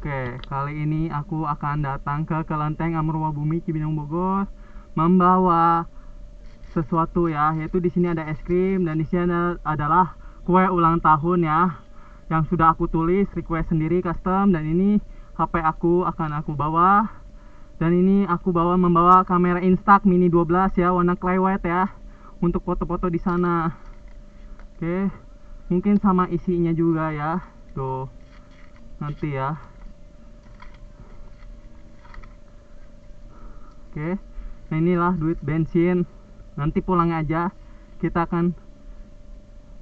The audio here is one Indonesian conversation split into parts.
Oke, kali ini aku akan datang ke Kelenteng Amurwa Bumi Cibinong Bogor membawa sesuatu ya, yaitu di sini ada es krim dan di sini adalah kue ulang tahun ya, yang sudah aku tulis request sendiri custom, dan ini HP aku akan aku bawa, dan ini aku membawa kamera Instax Mini 12 ya, warna clay white ya, untuk foto-foto di sana. Oke, mungkin sama isinya juga ya, tuh nanti ya. Oke, nah inilah duit bensin. Nanti pulang aja kita akan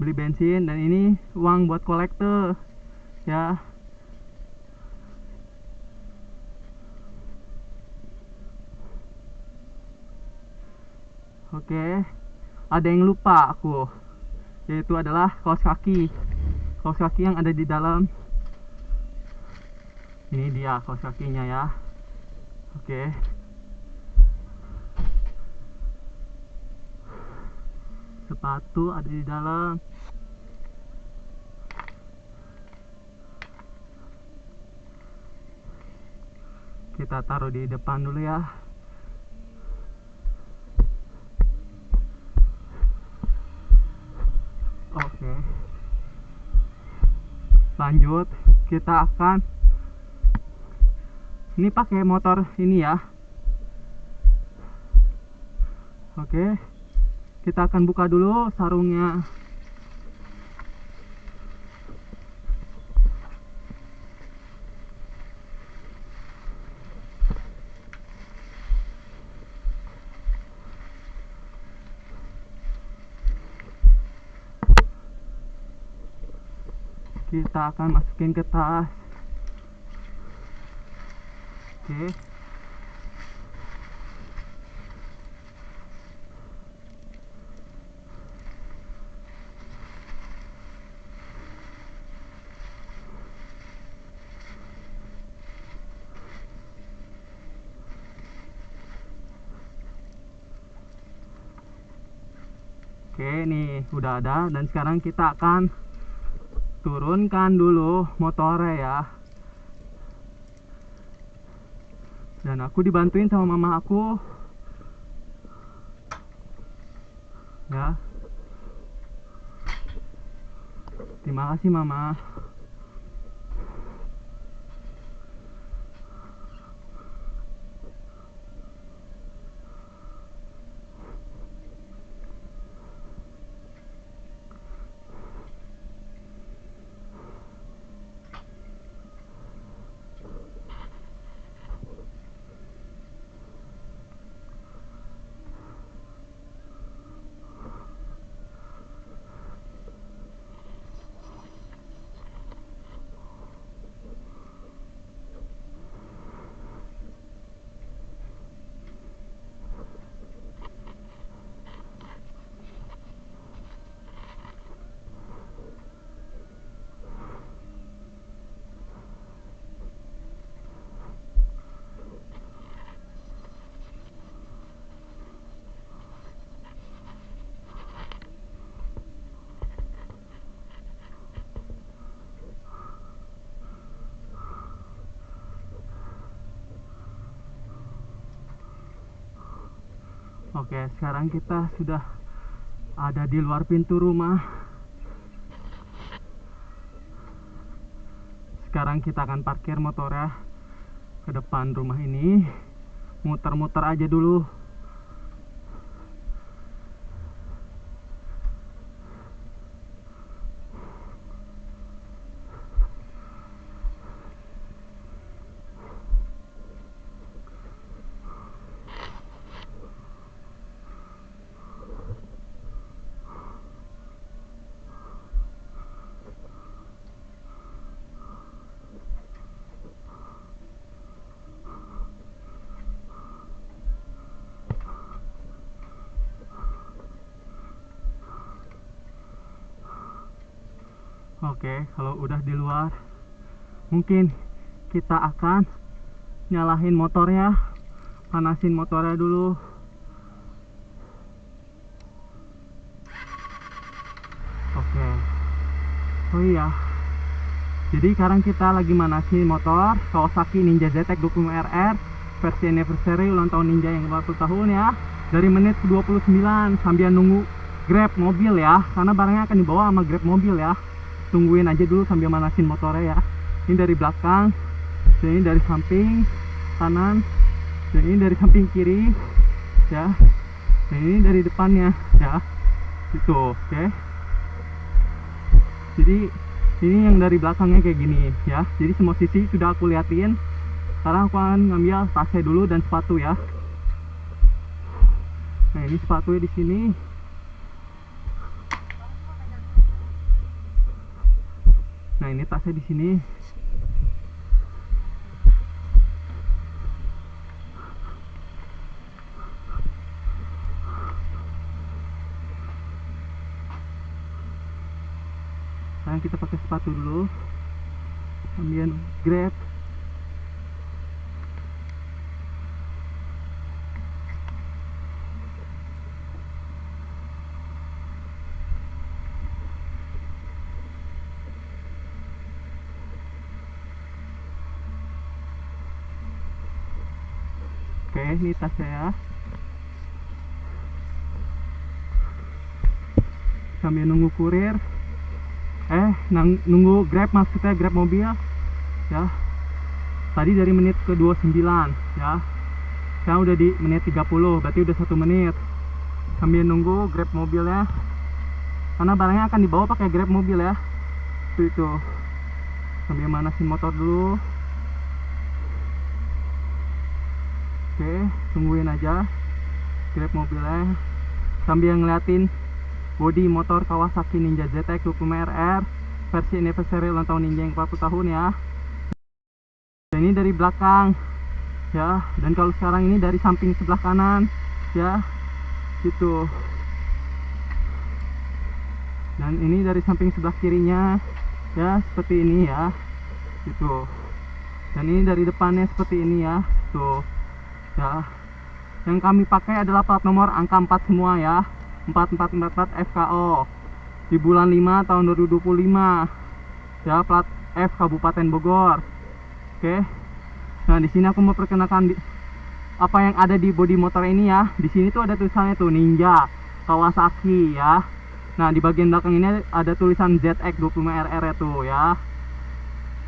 beli bensin, dan ini uang buat kolektor ya. Oke, ada yang lupa aku, yaitu adalah kaos kaki yang ada di dalam. Ini dia kaos kakinya ya. Oke, sepatu ada di dalam. Kita taruh di depan dulu ya. Oke, lanjut kita akan ini pakai motor ini ya. Oke, kita akan buka dulu sarungnya. Kita akan masukin ke tas. Oke, nih udah ada, dan sekarang kita akan turunkan dulu motornya ya. Dan aku dibantuin sama mama aku ya. Terima kasih mama. Oke, sekarang kita sudah ada di luar pintu rumah. Sekarang kita akan parkir motornya ke depan rumah ini. Muter-muter aja dulu. Oke, kalau udah di luar, mungkin kita akan nyalahin motornya, panasin motornya dulu. Oke. Oh iya, Jadi sekarang kita lagi manasin motor Kawasaki Ninja ZX 25RR versi anniversary ulang tahun Ninja yang 40 tahun ya. Dari menit ke 29 sambil nunggu Grab mobil ya, karena barangnya akan dibawa sama Grab mobil ya. Tungguin aja dulu sambil manasin motornya ya. Ini dari belakang, dan ini dari samping kanan, dan ini dari samping kiri ya, dan ini dari depannya ya, gitu. Oke, jadi ini yang dari belakangnya kayak gini ya. Jadi semua sisi sudah aku liatin. Sekarang aku akan ngambil tasnya dulu dan sepatu ya. Nah, ini sepatunya di sini. Nah, ini tasnya di sini. Sekarang kita pakai sepatu dulu. Ambil Grab. Oke, ini tasnya ya. Sambil nunggu kurir, nunggu Grab, maksudnya Grab mobil ya. Tadi dari menit ke 29 ya. Sekarang udah di menit 30, berarti udah 1 menit. Sambil nunggu Grab mobilnya, karena barangnya akan dibawa pakai Grab mobil ya. Itu. Sambil manasin motor dulu. Oke, tungguin aja Grab mobilnya sambil ngeliatin bodi motor Kawasaki Ninja ZX 25RR versi anniversary ulang tahun Ninja yang 40 tahun ya. Dan ini dari belakang ya, dan kalau sekarang ini dari samping sebelah kanan ya, gitu. Dan ini dari samping sebelah kirinya ya, seperti ini ya, gitu. Dan ini dari depannya seperti ini ya, tuh ya. Yang kami pakai adalah plat nomor angka 4 semua ya, 4444 FKO di bulan 5 tahun 2025 ya, plat F Kabupaten Bogor. Oke. Nah, di sini aku mau perkenalkan apa yang ada di bodi motor ini ya. Di sini tuh ada tulisannya tuh Ninja Kawasaki ya. Nah, di bagian belakang ini ada tulisan ZX 25RR tuh ya.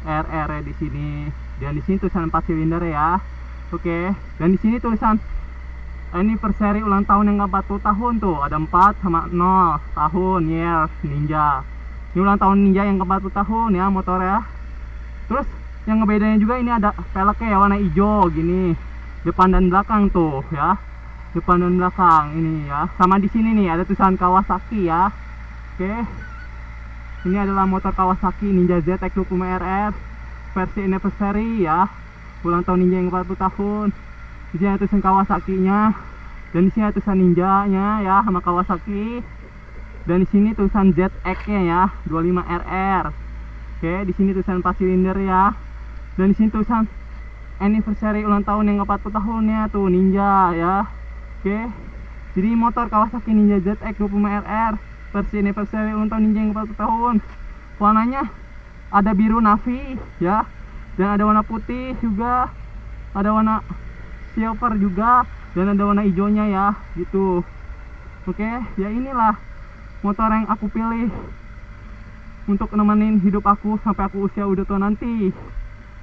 RR di sini. Dan di sini tulisan 4 silinder ya. Oke. Dan di sini tulisan anniversary ulang tahun yang ke 40 tahun tuh. Ada 4 sama 0 tahun years Ninja. Ini ulang tahun Ninja yang ke 40 tahun ya motor ya. Terus yang ngebedain juga ini ada velgnya ya, warna hijau gini. Depan dan belakang tuh ya. Depan dan belakang ini ya. Sama di sini nih ada tulisan Kawasaki ya. Oke. Ini adalah motor Kawasaki Ninja ZX 25RR versi anniversary ya. Ulang tahun Ninja yang 40 tahun. Di sini ada tulisan Kawasaki-nya, dan di sini ada tulisan Ninja-nya ya sama Kawasaki. Dan di sini tulisan ZX-nya ya, 25RR. Oke, di sini tulisan 4 silinder ya. Dan di sini tulisan anniversary ulang tahun yang 40 tahunnya tuh Ninja ya. Oke. Jadi motor Kawasaki Ninja ZX 25RR versi anniversary ulang tahun Ninja yang 40 tahun. Warnanya ada biru navy ya. Dan ada warna putih juga. Ada warna silver juga, dan ada warna hijaunya ya, gitu. Oke, ya inilah motor yang aku pilih untuk nemenin hidup aku sampai aku usia udah tua nanti.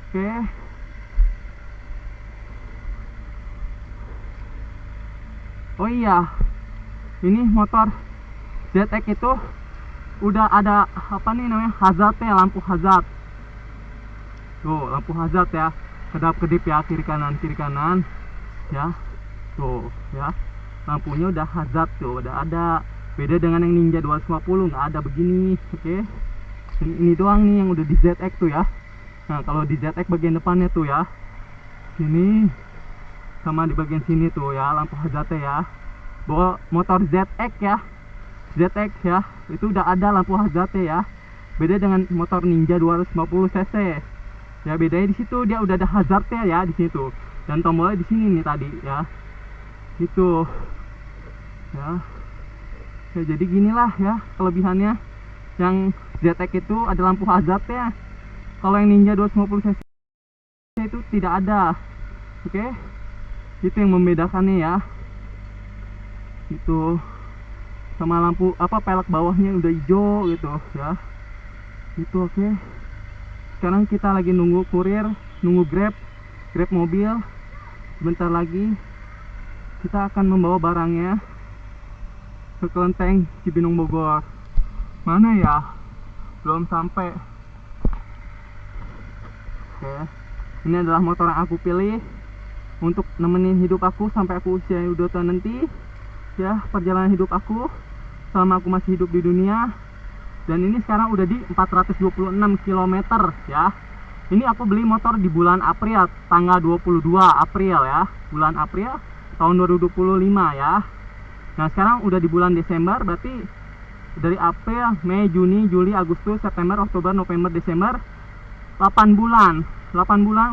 Oke. Oh iya, ini motor ZX itu udah ada apa nih namanya, hazardnya, lampu hazard. Tuh, lampu hazard ya, kedap-kedip ya, kiri kanan ya. Tuh ya, lampunya udah hazard tuh, udah ada. Beda dengan yang Ninja 250 nggak ada begini. Oke. Ini doang nih yang udah di ZX tuh ya. Nah, kalau di ZX bagian depannya tuh ya, sini sama di bagian sini tuh ya, lampu hazardnya ya. Bawa motor ZX ya, ZX ya, itu udah ada lampu hazardnya ya. Beda dengan motor Ninja 250 cc ya, bedanya di situ dia udah ada hazardnya ya di situ, dan tombolnya di sini nih tadi ya, gitu ya. Ya, jadi ginilah ya kelebihannya. Yang ZX itu ada lampu hazardnya Kalau yang Ninja 250 cc itu tidak ada. Oke, itu yang membedakannya ya. Itu sama lampu pelek bawahnya udah hijau gitu ya. Itu oke. Sekarang kita lagi nunggu kurir, nunggu grab mobil. Sebentar lagi kita akan membawa barangnya ke Kelenteng Cibinong Bogor. Mana ya? Belum sampai. Oke, ini adalah motor yang aku pilih untuk nemenin hidup aku sampai aku usia udah tua nanti ya, perjalanan hidup aku selama aku masih hidup di dunia. Dan ini sekarang udah di 426 km ya. Ini aku beli motor di bulan April, tanggal 22 April ya, bulan April tahun 2025 ya. Nah sekarang udah di bulan Desember, berarti dari April, Mei, Juni, Juli, Agustus, September, Oktober, November, Desember, 8 bulan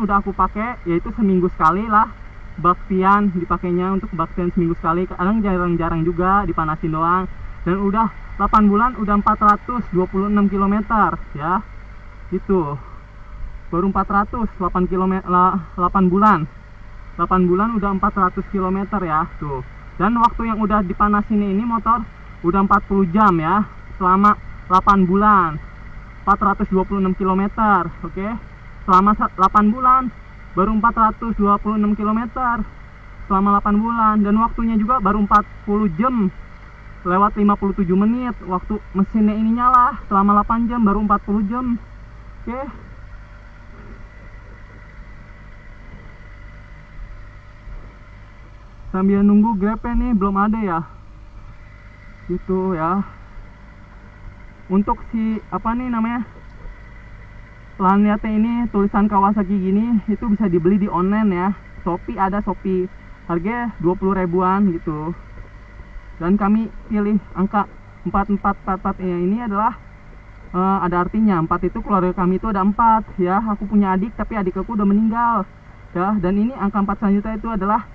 udah aku pakai, yaitu seminggu sekali lah baktian dipakainya, untuk baktian seminggu sekali, kadang jarang-jarang juga dipanasin doang. Dan udah 8 bulan udah 426 km ya. Itu baru 408 km 8 bulan udah 400 km ya tuh. Dan waktu yang udah dipanasin ini motor udah 40 jam ya, selama 8 bulan 426 km. Oke, selama 8 bulan baru 426 km selama 8 bulan. Dan waktunya juga baru 40 jam lewat 57 menit waktu mesinnya ini nyala. Selama 8 jam baru 40 jam. Oke, sambil nunggu grabnya nih, belum ada ya gitu ya. Untuk si Lanyardnya ini tulisan Kawasaki gini, itu bisa dibeli di online ya. Shopee ada, Shopee harga 20 ribuan gitu. Dan kami pilih angka 4444 ini adalah ada artinya 4 itu keluarga kami itu ada 4 ya. Aku punya adik tapi adik aku udah meninggal ya. Dan ini angka 4 selanjutnya itu adalah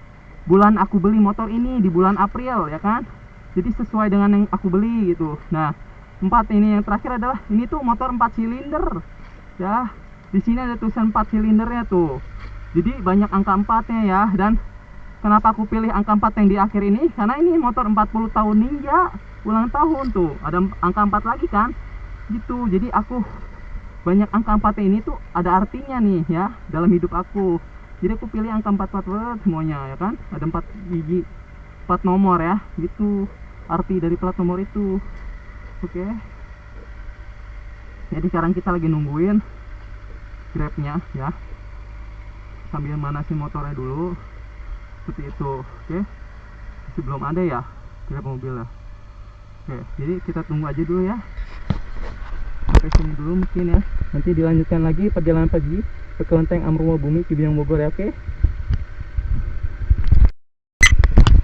bulan aku beli motor ini di bulan April ya kan. Jadi sesuai dengan yang aku beli gitu. Nah 4 ini yang terakhir adalah, ini tuh motor 4 silinder ya. Di sini ada tulisan 4 silindernya tuh. Jadi banyak angka 4-nya ya. Dan kenapa aku pilih angka 4 yang di akhir ini? Karena ini motor 40 tahun Ninja ulang tahun tuh. Ada angka 4 lagi kan? Gitu. Jadi aku banyak angka 4 ini tuh ada artinya nih ya dalam hidup aku. Jadi aku pilih angka 4 semuanya ya kan. Ada 4 gigi, 4 nomor ya. Gitu arti dari plat nomor itu. Oke. Jadi sekarang kita lagi nungguin grabnya ya, sambil manasin motornya dulu seperti itu. Oke, masih belum ada ya grab mobil ya. Oke, jadi kita tunggu aja dulu ya, sampai sini dulu mungkin ya. Nanti dilanjutkan lagi perjalanan pagi ke Kelenteng Amrumabumi Cibinong Bogor ya.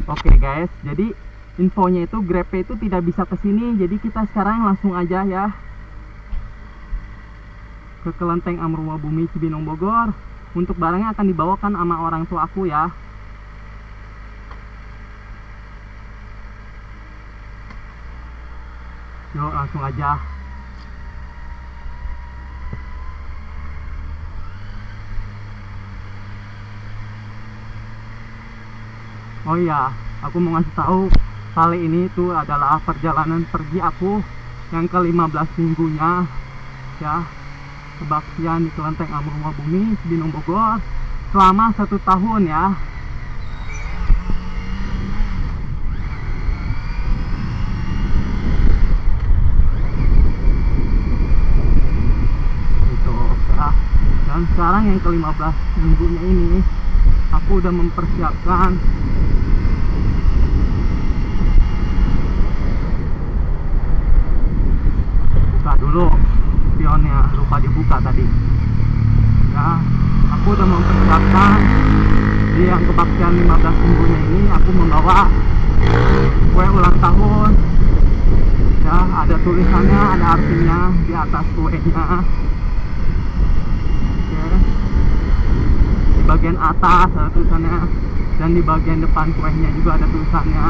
Oke guys, jadi infonya itu grabnya itu tidak bisa kesini. Jadi kita sekarang langsung aja ya ke Kelenteng Amrumabumi Cibinong Bogor. Untuk barangnya akan dibawakan sama orang tua aku ya. Yuk langsung aja. Oh iya, aku mau ngasih tahu kali ini itu adalah perjalanan pergi aku yang ke-15 minggunya ya, kebaktian di Kelenteng Amrumabumi Cibinong Bogor selama 1 tahun ya. Itu ya. Dan sekarang yang ke-15 minggunya ini aku udah mempersiapkan dulu spionnya, lupa dibuka tadi ya. Aku udah mempersiapkan di yang kebaktian 15 minggunya ini. Aku membawa kue ulang tahun ya, ada tulisannya, ada artinya di atas kuenya. Oke. Di bagian atas ada tulisannya, dan di bagian depan kuenya juga ada tulisannya.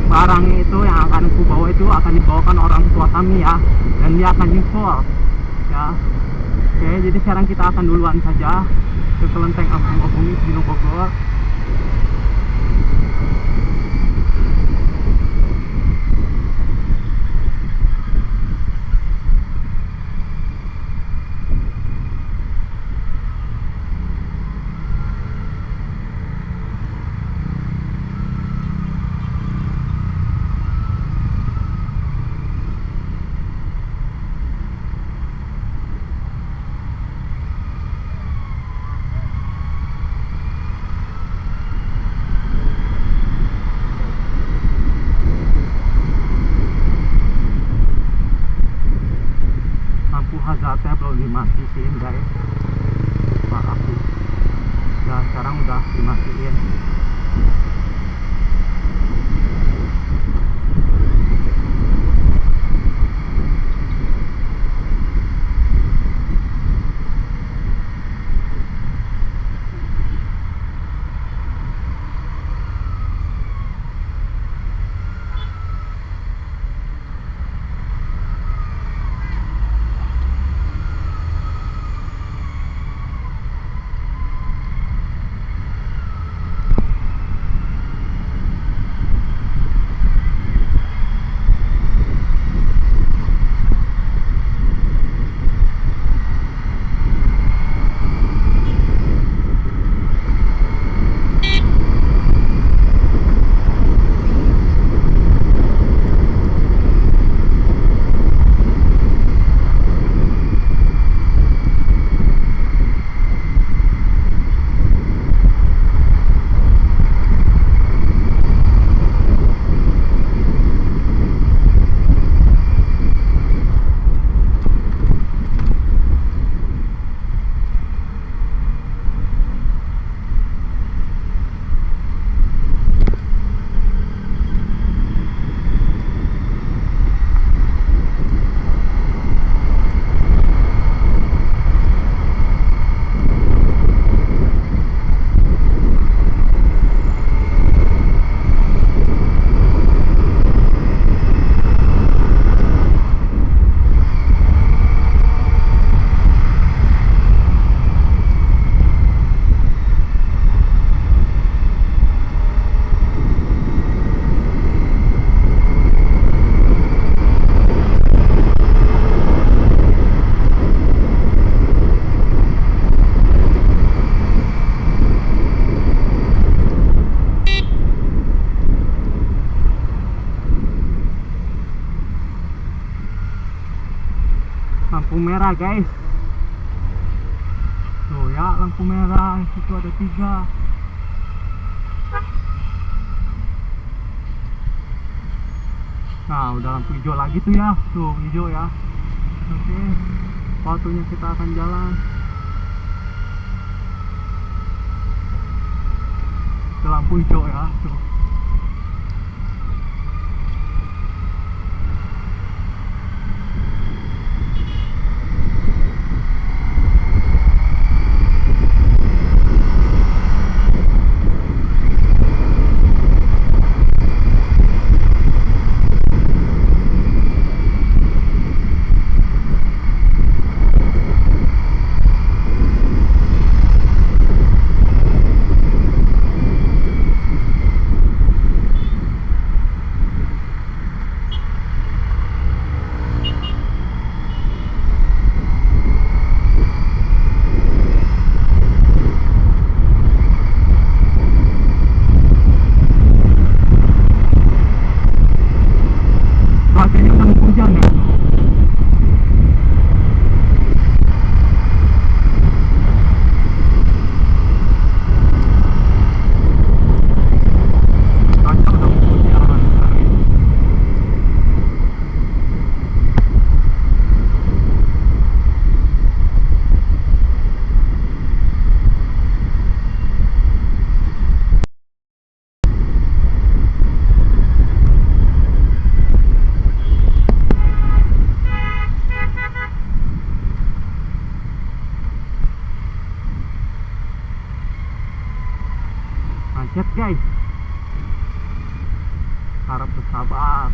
barang itu yang akan aku bawa itu akan dibawakan orang tua kami ya, dan dia akan nyusul ya. Oke, jadi sekarang kita akan duluan saja ke kelenteng Amrwabumi Cibinong Bogor. Lampu hazardnya belum dimatiin guys, lupa aku ya, sekarang udah dimatiin. Lampu merah guys, tuh ya, lampu merah itu ada 3. Nah udah lampu hijau lagi tuh ya, tuh hijau ya. Oke, waktunya kita akan jalan ke lampu hijau ya, tuh. Cuacanya udah mau hujan ya. Cuaca udah mau hujan. Macet guys, harap bersabar.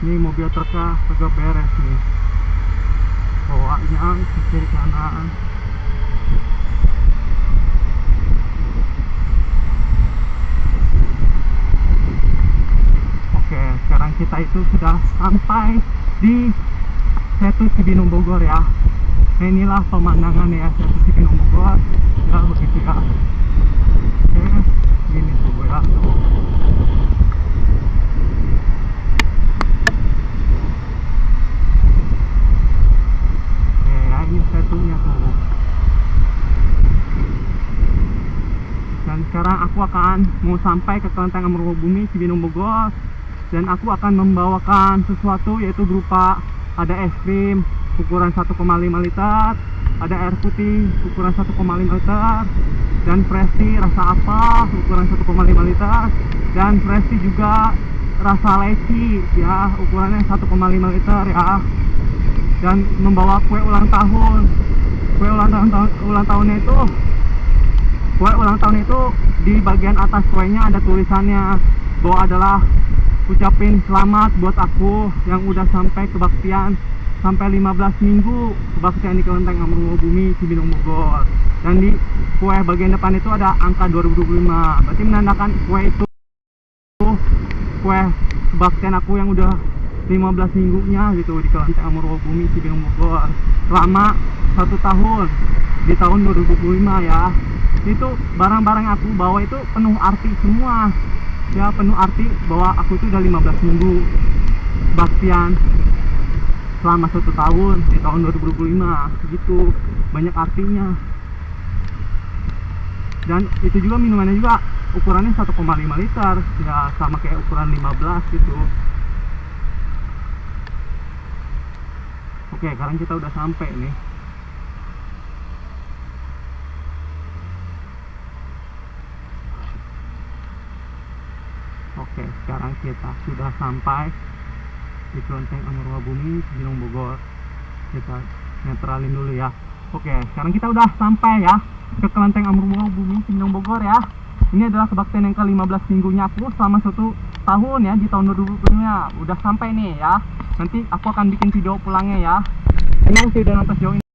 Ini mobil truknya agak beres nih, bawanya ke kiri kanan. Oke, sekarang kita itu sudah sampai di Setu Cibinong Bogor ya. Nah, inilah pemandangan ya Setu Cibinong Bogor ya, begitu ya. Oke, gini tuh ya. Ini setunya tuh. Dan sekarang aku akan mau sampai ke Kelenteng Amarwabumi Cibinong Bogor, dan aku akan membawakan sesuatu, yaitu berupa ada es krim ukuran 1,5 liter, ada air putih ukuran 1,5 liter, dan Fresti rasa apa ukuran 1,5 liter, dan Fresti juga rasa leci ya, ukurannya 1,5 liter ya. Dan membawa kue ulang tahun. Kue ulang tahunnya itu, kue ulang tahun itu di bagian atas kuenya ada tulisannya bahwa adalah ucapin selamat buat aku yang udah sampai kebaktian sampai 15 minggu kebaktian di Kelenteng Amarwabumi Cibinong Bogor. Dan di kue bagian depan itu ada angka 2025. Berarti menandakan kue itu kue kebaktian aku yang udah 15 minggunya gitu di Kelenteng Amarwabumi Cibinong Bogor selama 1 tahun di tahun 2025 ya. Itu barang-barang yang aku bawa itu penuh arti semua ya, penuh arti bahwa aku itu udah 15 minggu kebaktian selama 1 tahun di tahun 2025 gitu, banyak artinya. Dan itu juga minumannya juga ukurannya 1,5 liter ya, sama kayak ukuran 15 gitu. Oke, sekarang kita udah sampai nih. Oke, sekarang kita sudah sampai di Kelenteng Amarwabumi Cibinong Bogor. Kita netralin dulu ya. Oke, sekarang kita udah sampai ya ke Kelenteng Amarwabumi Cibinong Bogor ya. Ini adalah kebaktian yang ke-15 minggunya aku selama 1 tahun ya, di tahun 2020 udah sampai nih ya. Nanti aku akan bikin video pulangnya ya. Emang sih udah nonton sejauh ini.